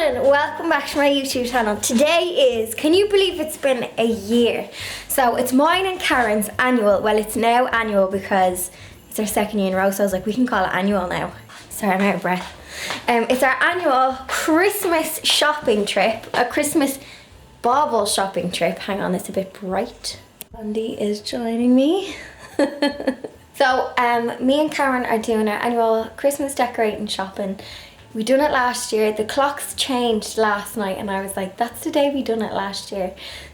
morning, welcome back to my YouTube channel. Today is, can you believe it's been a year? So it's mine and Karen's annual, well it's now annual because it's our second year in a row, so I was like we can call it annual now. Sorry, I'm out of breath. It's our annual Christmas shopping trip, a Christmas bauble shopping trip. Hang on, it's a bit bright. Andy is joining me. So me and Karen are doing our annual Christmas decorating shopping. We done it last year. The clocks changed last night and I was like, that's the day we done it last year.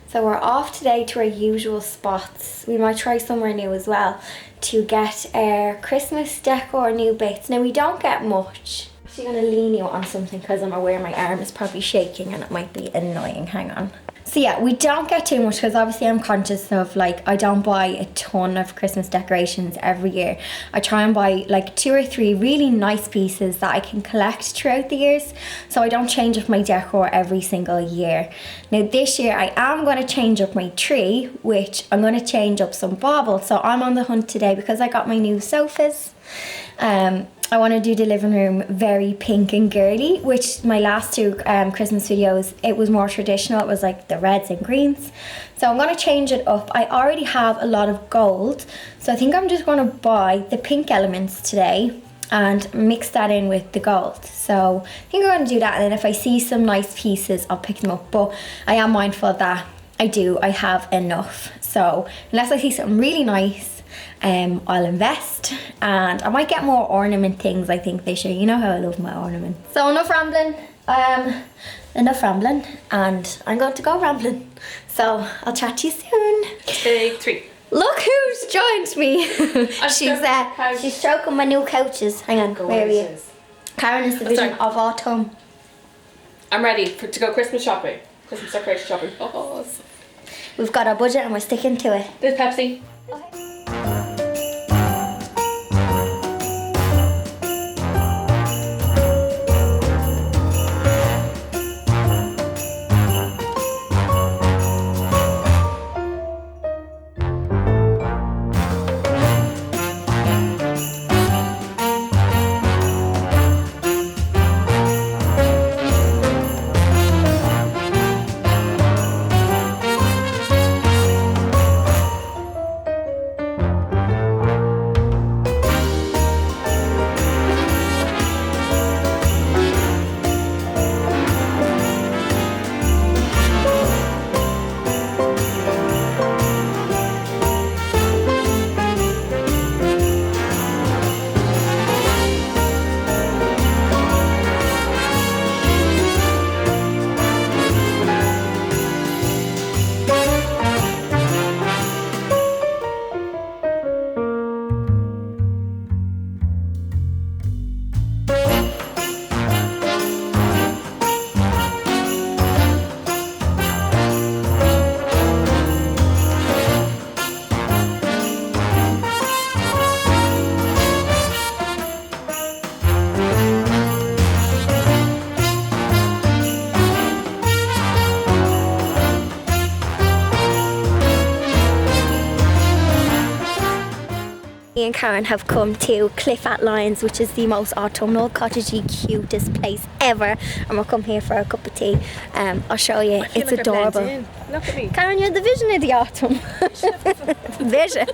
So we're off today to our usual spots. We might try somewhere new as well to get our Christmas decor new bits. Now we don't get much. I'm actually gonna lean you on something because I'm aware my arm is probably shaking and it might be annoying. Hang on. So yeah, we don't get too much because obviously I'm conscious of like, I don't buy a ton of Christmas decorations every year. I try and buy like 2 or 3 really nice pieces that I can collect throughout the years. So I don't change up my decor every single year. Now this year I am going to change up my tree, which I'm going to change up some baubles. So I'm on the hunt today because I got my new sofas. I want to do the living room very pink and girly, which my last 2 Christmas videos, it was more traditional. It was like the reds and greens. So I'm going to change it up. I already have a lot of gold, so I think I'm just going to buy the pink elements today and mix that in with the gold. So I think I'm going to do that, and then if I see some nice pieces, I'll pick them up. But I am mindful that I have enough. So unless I see something really nice, I'll invest, and I might get more ornament things I think this year. You know how I love my ornaments. So enough rambling, and I'm going to go rambling. So I'll chat to you soon. Take 3. Look who's joined me. She's stroking my new couches. Hang on, where are you? Karen is the vision of autumn. I'm ready to go Christmas shopping. Christmas decoration shopping. Oh. We've got our budget and we're sticking to it. There's Pepsi. Okay. Me and Karen have come to Cliff at Lyons, which is the most autumnal, cottagey, cutest place ever, and we'll come here for a cup of tea. I'll show you. It's like adorable. Look at me. Karen, you're the vision of the autumn. Vision.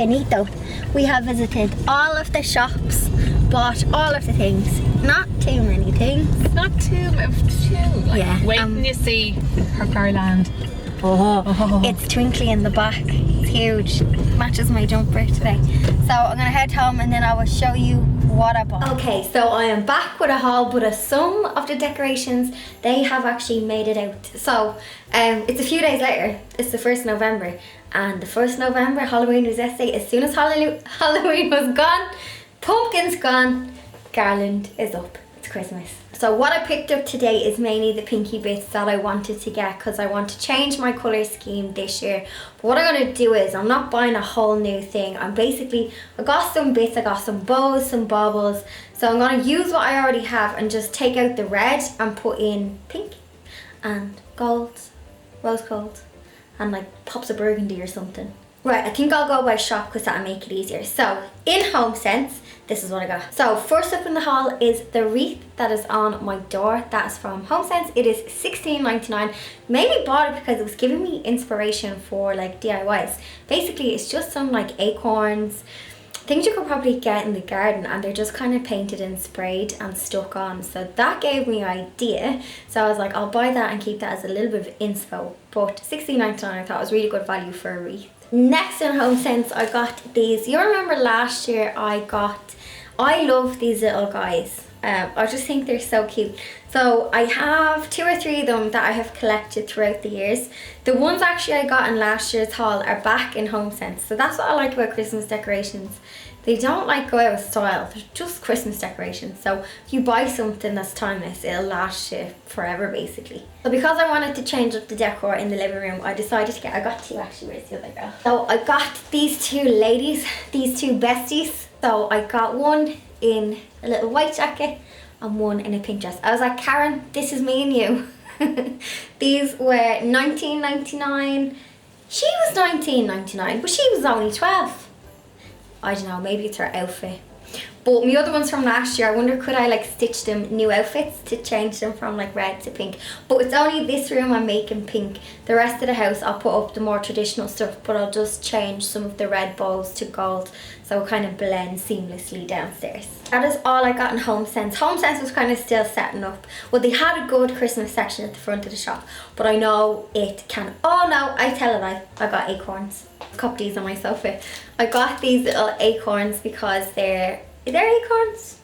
finito. We have visited all of the shops, bought all of the things. Not too many things. Not too. Like, Yeah, wait till you see her Garland. It's twinkly in the back. It's huge. Matches my jumper today. So I'm gonna head home and then I will show you what I bought. Okay, so I am back with a haul, but some of the decorations, they have actually made it out. So it's a few days later. It's the 1st November. And the 1st November, Halloween was yesterday. As soon as Halloween was gone, pumpkin's gone, garland is up. It's Christmas. So what I picked up today is mainly the pinky bits that I wanted to get because I want to change my colour scheme this year. But what I'm going to do is I'm not buying a whole new thing. I got some bits, I got some bows, some baubles. So I'm going to use what I already have and just take out the red and put in pink and gold, rose gold, and like pops of burgundy or something. Right, I think I'll go by shop because that'll make it easier. So, in Homesense, this is what I got. So, first up in the haul is the wreath that is on my door. That is from Homesense. It is $16.99. Mainly bought it because it was giving me inspiration for like DIYs. Basically, it's just some like acorns, things you could probably get in the garden, and they're just kind of painted and sprayed and stuck on. So that gave me an idea. So I was like, I'll buy that and keep that as a little bit of inspo. But $16.99 I thought was really good value for a wreath. Next in Homesense, I got these. You remember last year I love these little guys. I just think they're so cute. So I have 2 or 3 of them that I have collected throughout the years. The ones actually I got in last year's haul are back in Homesense. So that's what I like about Christmas decorations. They don't like go out of style. They're just Christmas decorations. So if you buy something that's timeless, it'll last you forever basically. So because I wanted to change up the decor in the living room, I decided to I got 2 actually. Where's the other girl? So I got these 2 ladies, these 2 besties. So I got one in a little white jacket and one in a pink dress. I was like, Karen, this is me and you. These were $19.99. She was $19.99, but she was only 12. I don't know, maybe it's her outfit. But my other ones from last year, I wonder could I like stitch them new outfits to change them from like red to pink. But it's only this room I'm making pink. The rest of the house I'll put up the more traditional stuff, but I'll just change some of the red bows to gold so it kind of blends seamlessly downstairs. That is all I got in Homesense. Homesense was kind of still setting up. Well, they had a good Christmas section at the front of the shop, but I know it can, oh no, I tell a lie, I got acorns. Cop these on my sofa. I got these little acorns because they're acorns?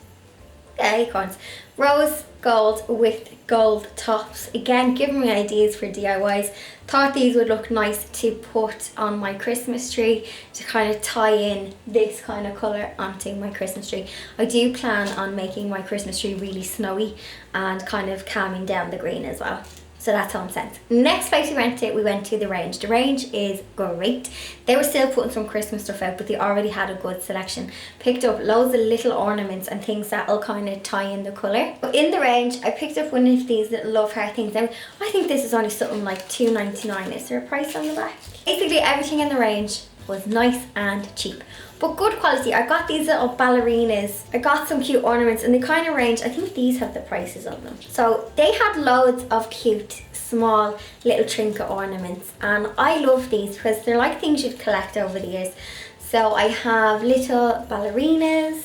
Yeah, acorns. Rose gold with gold tops. Again, giving me ideas for DIYs. Thought these would look nice to put on my Christmas tree to kind of tie in this kind of colour onto my Christmas tree. I do plan on making my Christmas tree really snowy and kind of calming down the green as well. So that's Homesense. Next place we went to the Range. The Range is great. They were still putting some Christmas stuff out, but they already had a good selection. Picked up loads of little ornaments and things that'll kind of tie in the colour. But in the Range, I picked up one of these little love heart things. Now, I think this is only something like $2.99. Is there a price on the back? Basically, everything in the Range was nice and cheap, but good quality. I got these little ballerinas. I got some cute ornaments and they kind of range. I think these have the prices on them. So they had loads of cute small little trinket ornaments, and I love these because they're like things you'd collect over the years. So I have little ballerinas,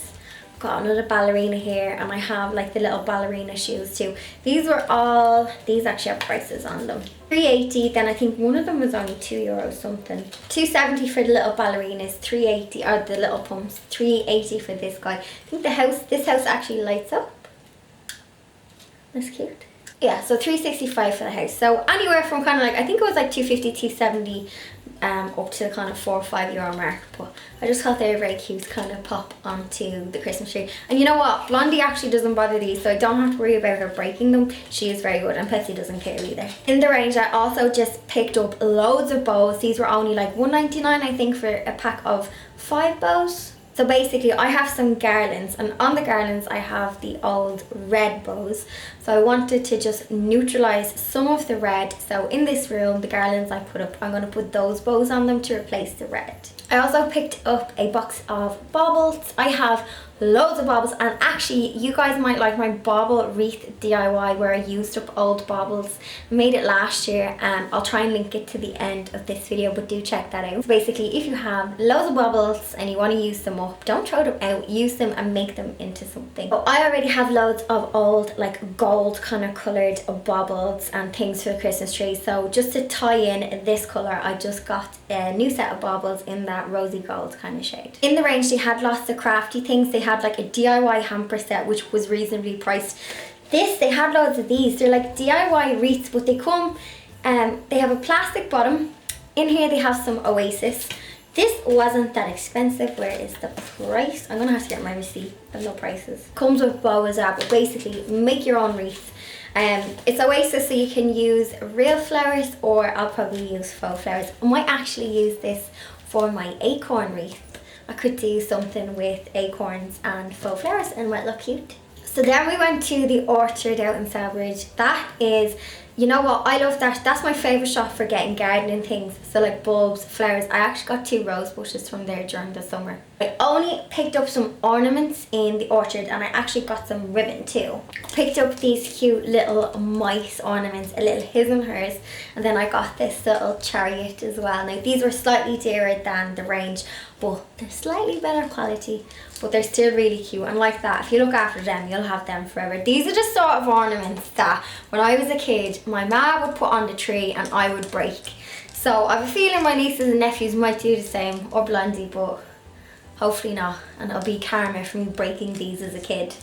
got another ballerina here, and I have like the little ballerina shoes too. These actually have prices on them. $3.80, then I think one of them was only €2 something. $2.70 for the little ballerinas, $3.80, or the little pumps, $3.80 for this guy. I think this house actually lights up. That's cute. Yeah, so $3.65 for the house. So anywhere from kind of like, I think it was like $2.50, $2.70 up to the kind of €4 or €5 mark. But I just thought they were very cute to kind of pop onto the Christmas tree. And you know what? Blondie actually doesn't bother these, so I don't have to worry about her breaking them. She is very good, and Petsy doesn't care either. In the Range, I also just picked up loads of bows. These were only like $1.99, I think, for a pack of 5 bows. So basically I have some garlands, and on the garlands I have the old red bows. So I wanted to just neutralise some of the red. So in this room, the garlands I put up, I'm going to put those bows on them to replace the red. I also picked up a box of baubles. I have loads of baubles, and actually you guys might like my bauble wreath DIY where I used up old baubles. I made it last year, and I'll try and link it to the end of this video, but do check that out. So basically, if you have loads of baubles and you want to use them up, don't throw them out, use them and make them into something. So I already have loads of old like gold kind of coloured baubles and things for the Christmas tree, so just to tie in this colour I just got a new set of baubles in that rosy gold kind of shade. In the range they had lots of crafty things. They had like a DIY hamper set which was reasonably priced. They had loads of these. They're like DIY wreaths, but they come they have a plastic bottom. In here they have some Oasis. This wasn't that expensive. Where is the price? I'm gonna have to get my receipt. I have no prices. Comes with bow as well, but basically make your own wreath. It's Oasis, so you can use real flowers, or I'll probably use faux flowers. I might actually use this for my acorn wreath. I could do something with acorns and faux flowers and it might look cute. So then we went to the orchard out in Celbridge. That is, you know what, I love that. That's my favourite shop for getting gardening things. So like bulbs, flowers. I actually got 2 rose bushes from there during the summer. I only picked up some ornaments in the orchard, and I actually got some ribbon too. Picked up these cute little mice ornaments, a little his and hers, and then I got this little chariot as well. Now these were slightly dearer than the range, but they're slightly better quality, but they're still really cute. And like that, if you look after them, you'll have them forever. These are the sort of ornaments that when I was a kid my ma would put on the tree and I would break. So I have a feeling my nieces and nephews might do the same, or Blondie, but hopefully not, and it'll be karma for me breaking these as a kid.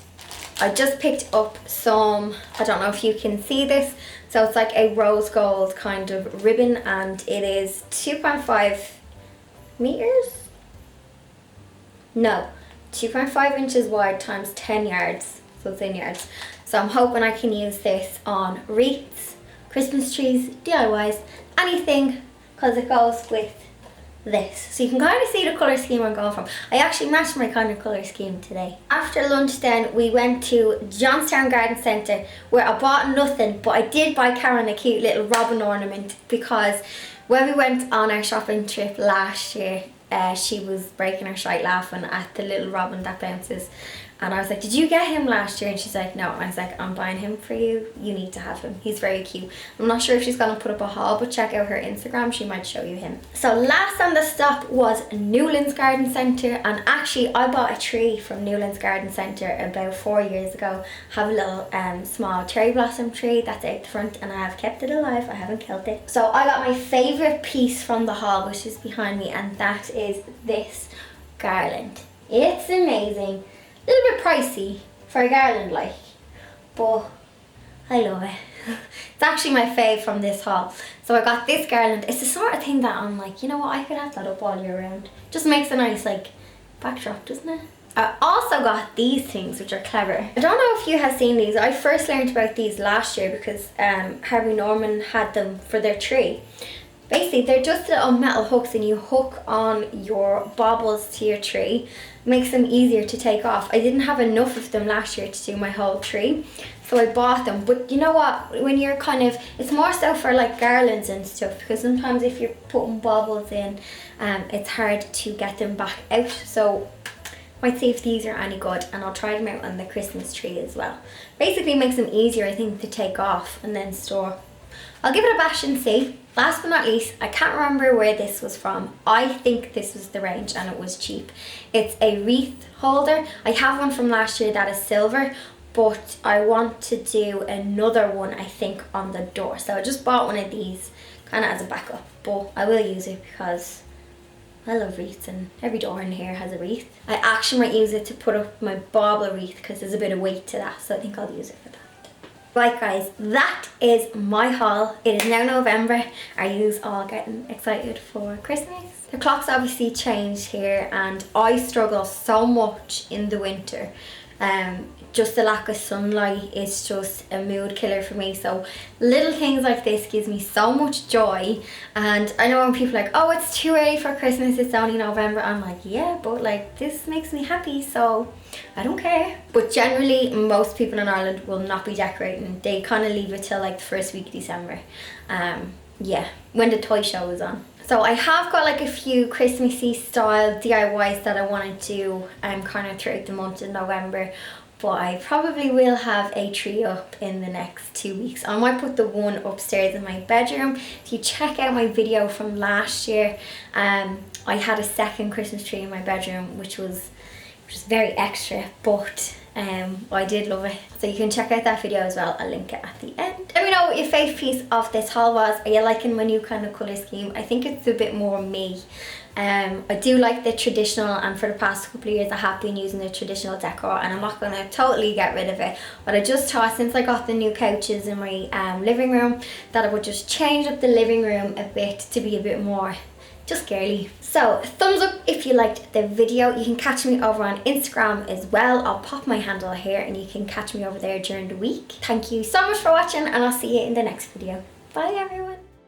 I just picked up some, I don't know if you can see this, so it's like a rose gold kind of ribbon, and it is 2.5 meters? No, 2.5 inches wide times 10 yards, so it's in yards. So I'm hoping I can use this on wreaths, Christmas trees, DIYs, anything, because it goes with this. So you can kind of see the colour scheme I'm going from. I actually matched my kind of colour scheme today. After lunch then we went to Johnstown Garden Centre, where I bought nothing, but I did buy Karen a cute little robin ornament, because when we went on our shopping trip last year, she was breaking her shite laughing at the little robin that bounces. And I was like, did you get him last year? And she's like, no. And I was like, I'm buying him for you. You need to have him. He's very cute. I'm not sure if she's going to put up a haul, but check out her Instagram. She might show you him. So last on the stop was Newland's Garden Centre. And actually, I bought a tree from Newland's Garden Centre about 4 years ago. Have a little small cherry blossom tree that's out the front, and I have kept it alive. I haven't killed it. So I got my favourite piece from the haul, which is behind me, and that is this garland. It's amazing. A little bit pricey for a garland like, but I love it. It's actually my fave from this haul. So I got this garland. It's the sort of thing that I'm like, you know what, I could have that up all year round. Just makes a nice like backdrop, doesn't it? I also got these things, which are clever. I don't know if you have seen these. I first learned about these last year because Harvey Norman had them for their tree. Basically, they're just little metal hooks, and you hook on your baubles to your tree. Makes them easier to take off. I didn't have enough of them last year to do my whole tree, so I bought them. But you know what, when you're kind of, it's more so for like garlands and stuff, because sometimes if you're putting baubles in, it's hard to get them back out. So might see if these are any good, and I'll try them out on the Christmas tree as well. Basically makes them easier, I think, to take off and then store. I'll give it a bash and see. Last but not least, I can't remember where this was from. I think this was the range and it was cheap. It's a wreath holder. I have one from last year that is silver, but I want to do another one, I think, on the door. So I just bought one of these kind of as a backup, but I will use it because I love wreaths and every door in here has a wreath. I actually might use it to put up my bauble wreath because there's a bit of weight to that, so I think I'll use it for that. Right guys, that is my haul. It is now November. Are you all getting excited for Christmas? The clock's obviously changed here, and I struggle so much in the winter. Just the lack of sunlight is just a mood killer for me. So little things like this gives me so much joy. And I know when people are like, oh, it's too early for Christmas, it's only November. I'm like, yeah, but like this makes me happy, so I don't care. But generally most people in Ireland will not be decorating. They kind of leave it till like the first week of December. yeah, when the toy show was on. So I have got like a few Christmassy style DIYs that I want to do kind of throughout the month of November. But I probably will have a tree up in the next 2 weeks. I might put the one upstairs in my bedroom. If you check out my video from last year, I had a second Christmas tree in my bedroom, which was very extra, but I did love it. So you can check out that video as well. I'll link it at the end. Let me know what your favourite piece of this haul was. Are you liking my new kind of colour scheme? I think it's a bit more me. I do like the traditional, and for the past couple of years I have been using the traditional decor, and I'm not going to totally get rid of it, but I just thought since I got the new couches in my living room that I would just change up the living room a bit to be a bit more just girly. So thumbs up if you liked the video. You can catch me over on Instagram as well. I'll pop my handle here and you can catch me over there during the week. Thank you so much for watching, and I'll see you in the next video. Bye everyone.